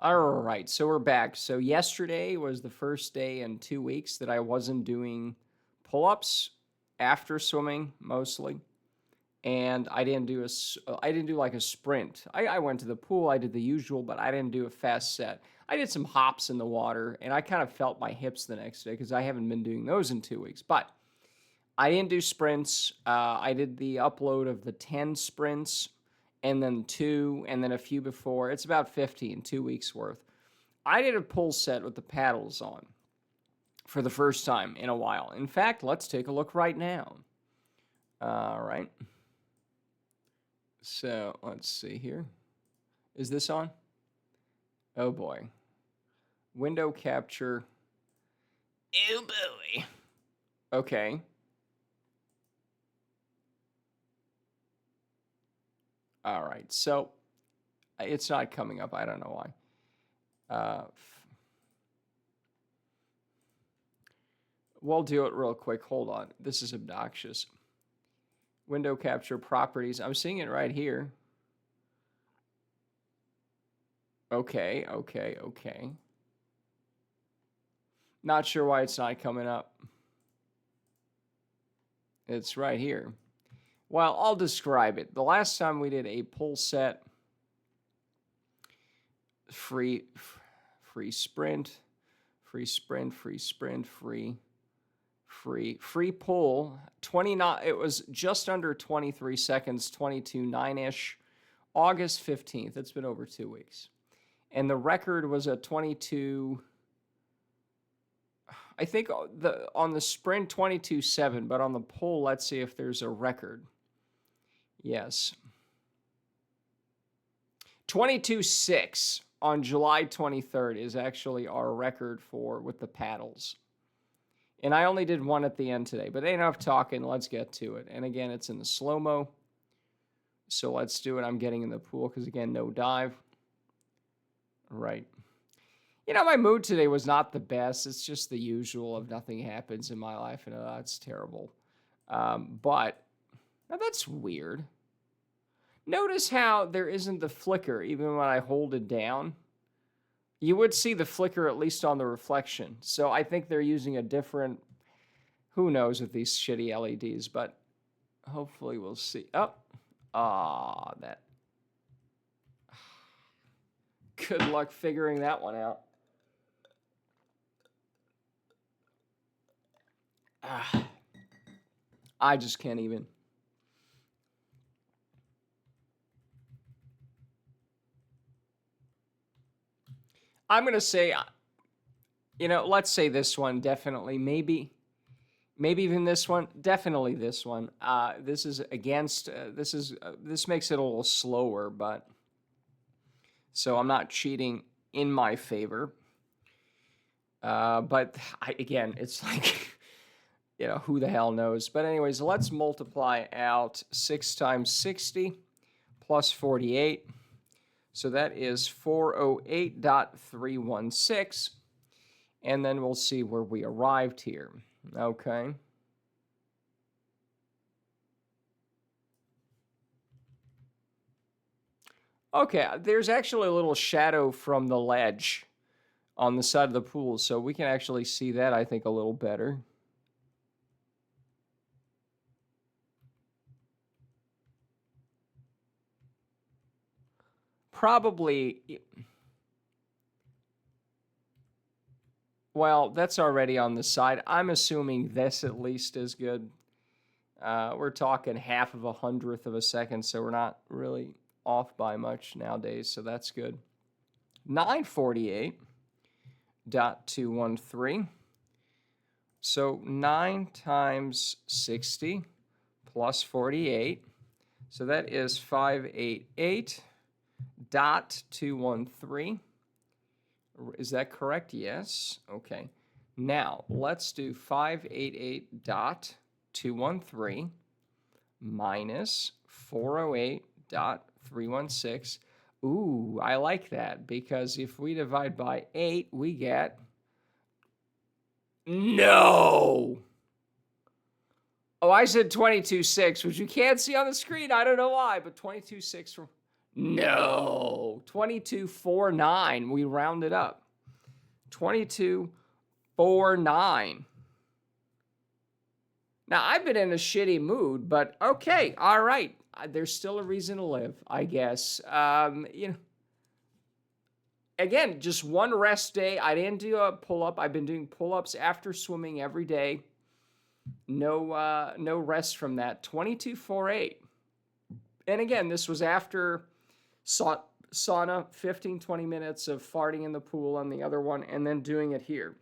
All right, so we're back. So yesterday was the first day in 2 weeks that I wasn't doing pull-ups after swimming mostly, and I didn't do like a sprint. I went to the pool, I did the usual, but I didn't do a fast set. I did some hops in the water, and I kind of felt my hips the next day because I haven't been doing those in 2 weeks. But I didn't do sprints. I did the upload of the 10 sprints and then 2 and then a few before. It's about 15, 2 weeks worth. I did a pull set with the paddles on for the first time in a while. In fact, let's take a look right now. All right. So let's see here. Is this on? Oh boy. Window capture. Oh boy. Okay. All right. So it's not coming up. I don't know why. We'll do it real quick. Hold on. This is obnoxious. Window capture properties. I'm seeing it right here. Okay. Not sure why it's not coming up. It's right here. Well, I'll describe it. The last time we did a pull set, free sprint, free pull, 29, it was just under 23 seconds, 22.9-ish, August 15th. It's been over 2 weeks. And the record was a 22, I think on the sprint 22.7, but on the pull, let's see if there's a record. Yes. 22.6 on July 23rd is actually our record with the paddles. And I only did one at the end today, but enough talking. Let's get to it. And again, it's in the slow-mo. So let's do it. I'm getting in the pool because, again, no dive. Right. You know, my mood today was not the best. It's just the usual of nothing happens in my life, and that's terrible. But now that's weird. Notice how there isn't the flicker even when I hold it down. You would see the flicker at least on the reflection. So I think they're using a different, who knows with these shitty LEDs, but hopefully we'll see. That. Good luck figuring that one out. I just can't even. I'm going to say, let's say this one, definitely, maybe even this one, definitely this one. This is against, this makes it a little slower, but, so I'm not cheating in my favor. But again, it's like, who the hell knows? But anyways, let's multiply out 6 times 60 plus 48. So that is 408.316. And then we'll see where we arrived here. Okay. Okay, there's actually a little shadow from the ledge on the side of the pool, so we can actually see that, I think, a little better. Probably, well, that's already on the side. I'm assuming this at least is good. We're talking 0.5 of a second, so we're not really off by much nowadays, so that's good. 948.213. So 9 times 60 plus 48. So that is 588.213. Is that correct? Yes. Okay. Now, let's do 588.213 minus 408.316. Ooh, I like that, because if we divide by 8, we get... No! Oh, I said 22.6, which you can't see on the screen. I don't know why, but 22.6 from... No, 22.49. We rounded up. 22.49. Now, I've been in a shitty mood, but okay, all right. There's still a reason to live, I guess. Again, just one rest day. I didn't do a pull-up. I've been doing pull-ups after swimming every day. No rest from that. 22.48. And again, this was after sauna, 15, 20 minutes of farting in the pool on the other one, and then doing it here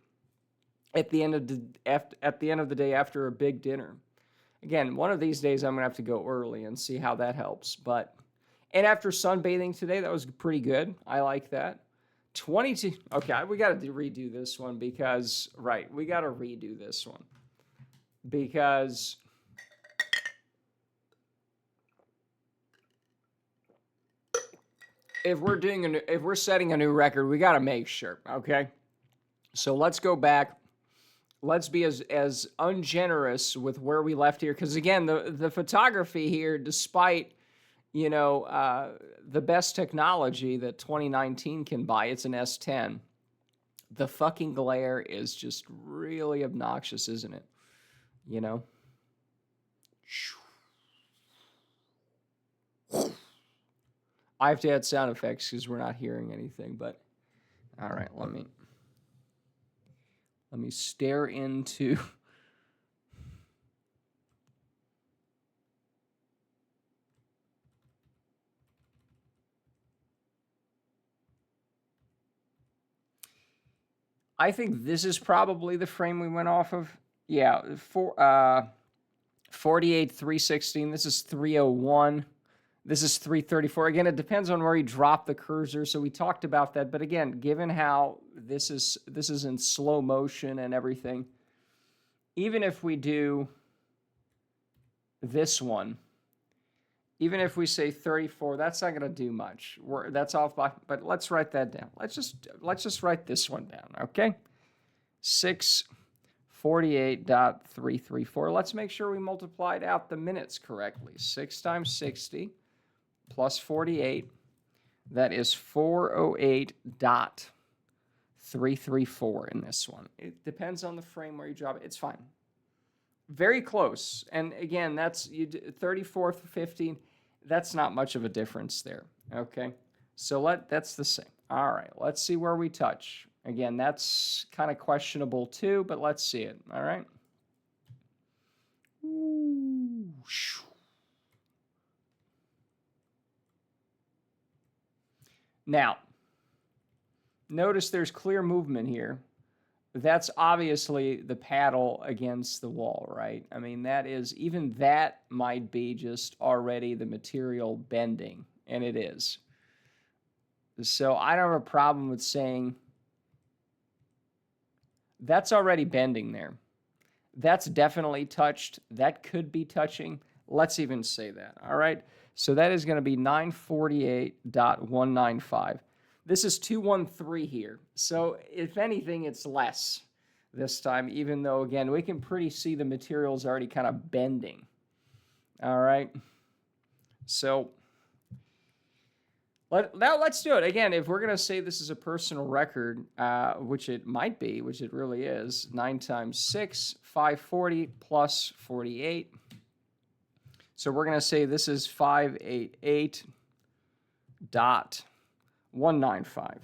at the end of the day after a big dinner. Again, one of these days I'm going to have to go early and see how that helps. And after sunbathing today, that was pretty good. I like that. 22. Okay, we got to redo this one because, right, we got to redo this one. Because if we're setting a new record, we got to make sure, okay? So let's go back. Let's be as ungenerous with where we left here, because again, the photography here, despite the best technology that 2019 can buy, it's an S10. The fucking glare is just really obnoxious, isn't it? I have to add sound effects because we're not hearing anything, but all right, let me stare into I think this is probably the frame we went off of. Yeah, 48, 316. This is 301. This is 334. Again, it depends on where you drop the cursor. So we talked about that. But again, given how this is in slow motion and everything, even if we do this one, even if we say 34, that's not going to do much. That's off by, but let's write that down. Let's just write this one down, okay? 648.334. Let's make sure we multiplied out the minutes correctly. 6 times 60 plus 48. That is 408.334 in this one. It depends on the frame where you drop it. It's fine. Very close. And again, that's 34, 15. That's not much of a difference there. Okay. So that's the same. All right. Let's see where we touch. Again, that's kind of questionable too, but let's see it. All right. Now, notice there's clear movement here. That's obviously the paddle against the wall, right? I mean, even that might be just already the material bending, and it is. So I don't have a problem with saying that's already bending there. That's definitely touched. That could be touching. Let's even say that, all right? So that is going to be 948.195. This is 213 here. So if anything, it's less this time, even though, again, we can pretty see the material's already kind of bending. All right. So now let's do it. Again, if we're going to say this is a personal record, which it might be, which it really is, 9 times 6, 540 plus 48. So we're going to say this is 588.195.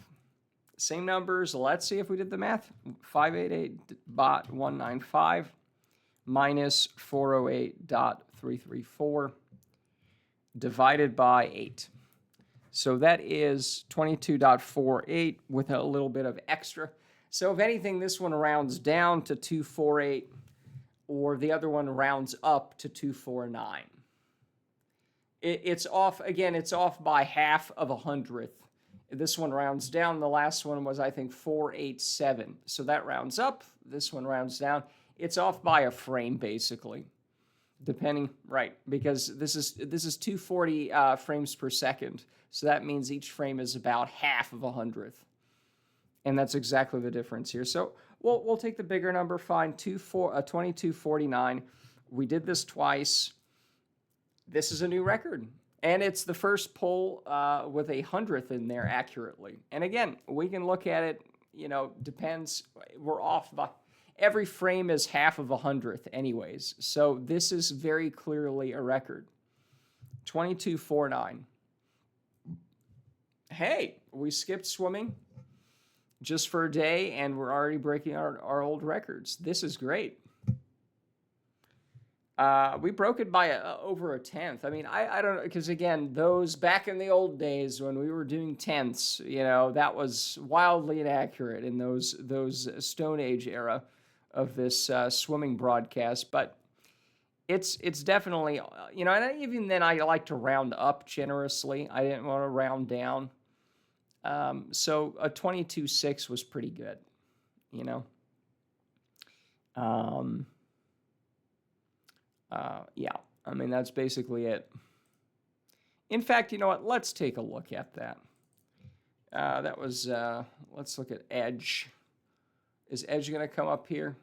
Same numbers. Let's see if we did the math. 588.195 minus 408.334 divided by 8. So that is 22.48 with a little bit of extra. So if anything, this one rounds down to 248, or the other one rounds up to 249. It's off, again, it's off by half of a hundredth. This one rounds down. The last one was, I think, 487. So that rounds up. This one rounds down. It's off by a frame, basically, depending, right, because this is 240 frames per second. So that means each frame is about half of a hundredth. And that's exactly the difference here. So we'll take the bigger number, fine, 2249. We did this twice. This is a new record. And it's the first pull with a 100th in there accurately. And again, we can look at it, depends. We're off by every frame is half of 100th anyways. So this is very clearly a record. 22.49. Hey, we skipped swimming just for a day, and we're already breaking our old records. This is great. We broke it by over a tenth. I mean, I don't know, because again, those back in the old days when we were doing tenths, that was wildly inaccurate in those Stone Age era of this swimming broadcast. But it's definitely, and even then I like to round up generously. I didn't want to round down. So a 22.6 was pretty good, yeah, I mean, that's basically it. In fact, you know what? Let's take a look at that. That was, let's look at Edge. Is Edge going to come up here?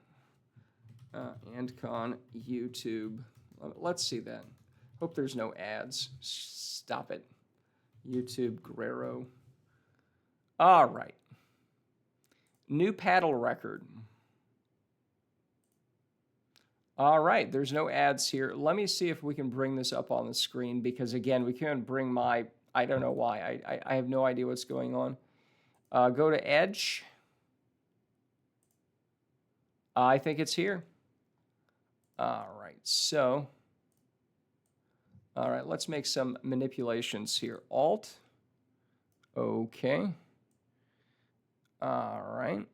Andcon YouTube. Let's see that. Hope there's no ads. Stop it. YouTube Guerrero. All right. New paddle record. All right, there's no ads here. Let me see if we can bring this up on the screen because, again, we can't bring my, I don't know why. I have no idea what's going on. Go to Edge. I think it's here. All right, so, all right, let's make some manipulations here. Alt. Okay. All right.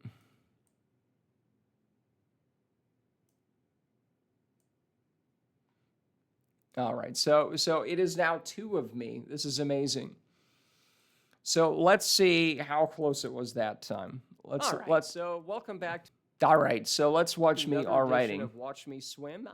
All right, so it is now 2 of me. This is amazing. So let's see how close it was that time. So welcome back. All right, so let's watch me R-writing. Of Watch Me Swim.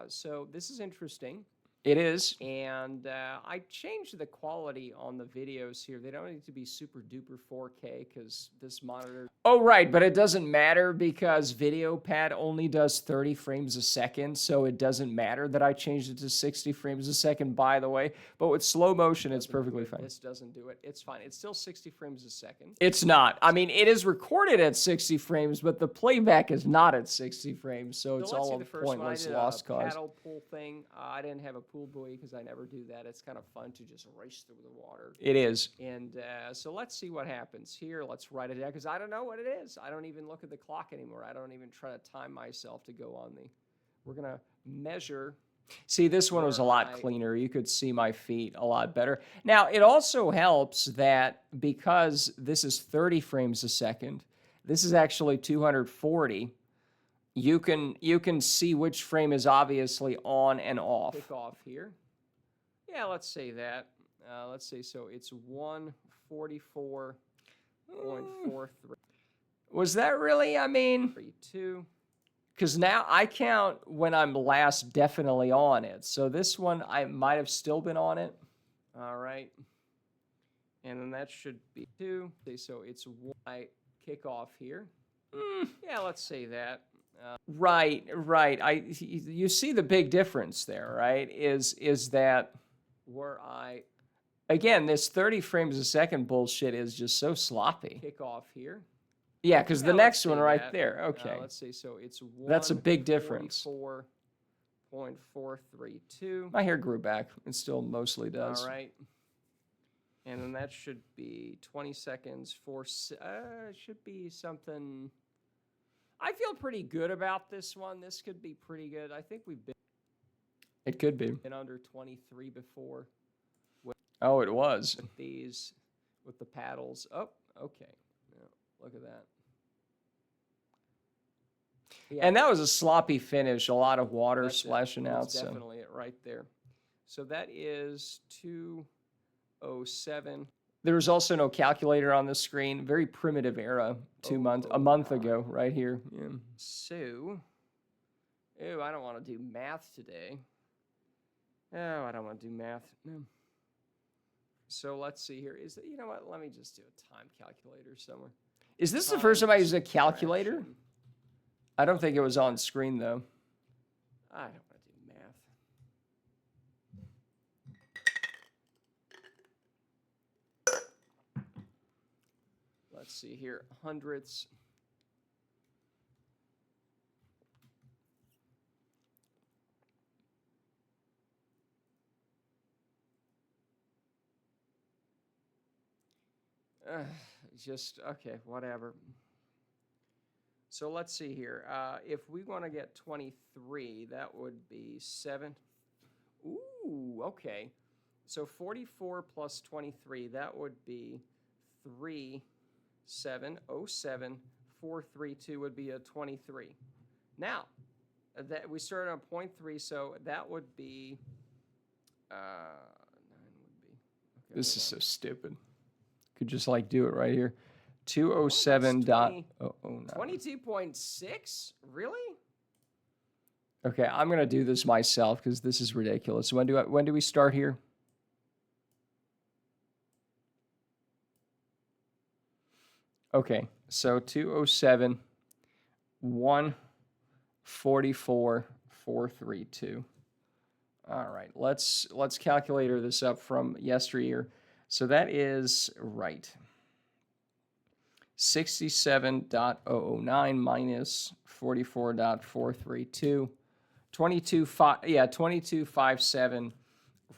So this is interesting. It is. And I changed the quality on the videos here. They don't need to be super duper 4K because this monitor. Oh, right. But it doesn't matter because VideoPad only does 30 frames a second. So it doesn't matter that I changed it to 60 frames a second, by the way. But with slow motion, it's perfectly fine. This doesn't do it. It's fine. It's still 60 frames a second. It's not. I mean, it is recorded at 60 frames, but the playback is not at 60 frames. So it's all a pointless lost cause. Paddle pull thing. I didn't have a pool buoy because I never do that. It's kind of fun to just race through the water. It is. And so let's see what happens here. Let's write it down because I don't know what it is. I don't even look at the clock anymore. I don't even try to time myself to go on the. We're going to measure. See, this one was a lot cleaner. You could see my feet a lot better. Now, it also helps that because this is 30 frames a second, this is actually 240. You can see which frame is obviously on and off. Kick off here. Yeah, let's say that. Let's say so. It's 144.43. Was that really? I mean, 32. Because now I count when I'm last definitely on it. So this one I might have still been on it. All right. And then that should be 2. So it's I kick off here. Yeah, let's say that. Right. You see the big difference there, right? Is that where again, this 30 frames a second bullshit is just so sloppy. Kick off here. Yeah, because the next one right there. Okay. Let's see. So it's that's a big difference. 4.432. My hair grew back. It still mostly does. All right. And then that should be 20 seconds for. Should be something. I feel pretty good about this one. This could be pretty good. I think we've been. It could be. Been under 23 before. Oh, it was. With these, with the paddles. Oh, okay. Yeah, look at that. Yeah. And that was a sloppy finish. A lot of water splashing out. That's definitely it right there. So that is 207. There was also no calculator on the screen. Very primitive era. A month ago, right here. Yeah. So, I don't want to do math today. Oh, I don't want to do math. No. So let's see here. You know what? Let me just do a time calculator somewhere. Is this the first time I used a calculator? I don't think it was on screen though. I don't want to do math. let's see here, hundredths. Just, okay, whatever. So let's see here. If we want to get 23, that would be 7. Ooh, okay. So 44 plus 23, that would be 3707. 432 would be a 23. Now, that we started on 0.3, so that would be 9 would be. Okay, this is so stupid. Could just like do it right here. 207.009. 22.6? Really? Okay, I'm gonna do this myself because this is ridiculous. When do we start here? Okay, so 207, 144, 432. All right, let's calculator this up from yesteryear. So that is right. 67.009 minus 44.432. 22.57.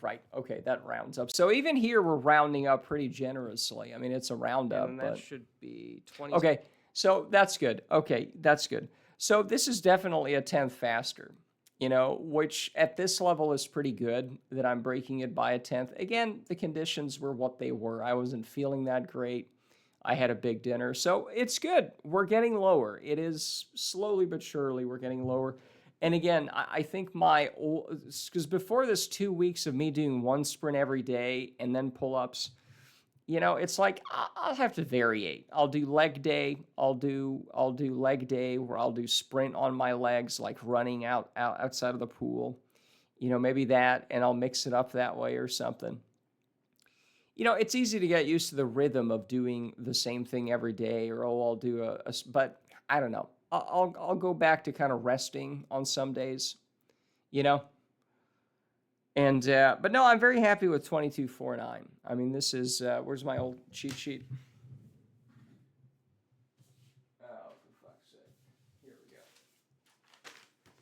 Right. Okay, that rounds up. So even here we're rounding up pretty generously. I mean, it's a roundup. And that should be 20. Okay, so that's good. Okay, that's good. So this is definitely a tenth faster, you know, which at this level is pretty good that I'm breaking it by a tenth. Again, the conditions were what they were. I wasn't feeling that great. I had a big dinner. So it's good. We're getting lower. It is slowly but surely we're getting lower. And again, I think because before this 2 weeks of me doing one sprint every day and then pull-ups, you know, it's like I'll have to variate. I'll do leg day. I'll do leg day where I'll do sprint on my legs, like running outside of the pool. You know, maybe that, and I'll mix it up that way or something. You know, it's easy to get used to the rhythm of doing the same thing every day, or I'll do but I don't know. I'll go back to kind of resting on some days, you know. And but no, I'm very happy with 22.49. I mean, this is where's my old cheat sheet? Oh, for fuck's sake! Here we go.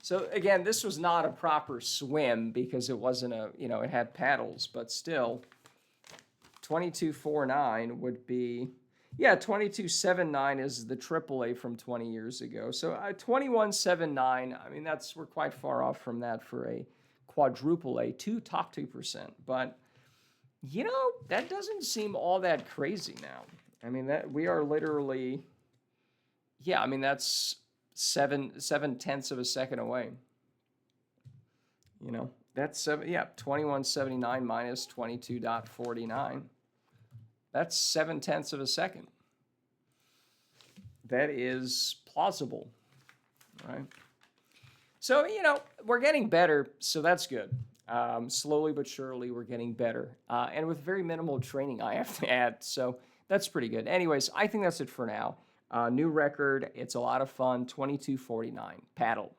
So again, this was not a proper swim because it wasn't it had paddles, but still, 22.49 would be. Yeah, 22.79 is the AAA from 20 years ago. So 21.79, I mean, we're quite far off from that for a quadruple A, top 2%. But, you know, that doesn't seem all that crazy now. I mean, that we are literally, yeah, I mean, that's 7/10 of a second away. You know, that's 21.79 minus 22.49. That's 7/10 of a second. That is plausible, right? So, you know, we're getting better, so that's good. Slowly but surely, we're getting better. And with very minimal training, I have to add. So that's pretty good. Anyways, I think that's it for now. New record. It's a lot of fun. 22.49. Paddle.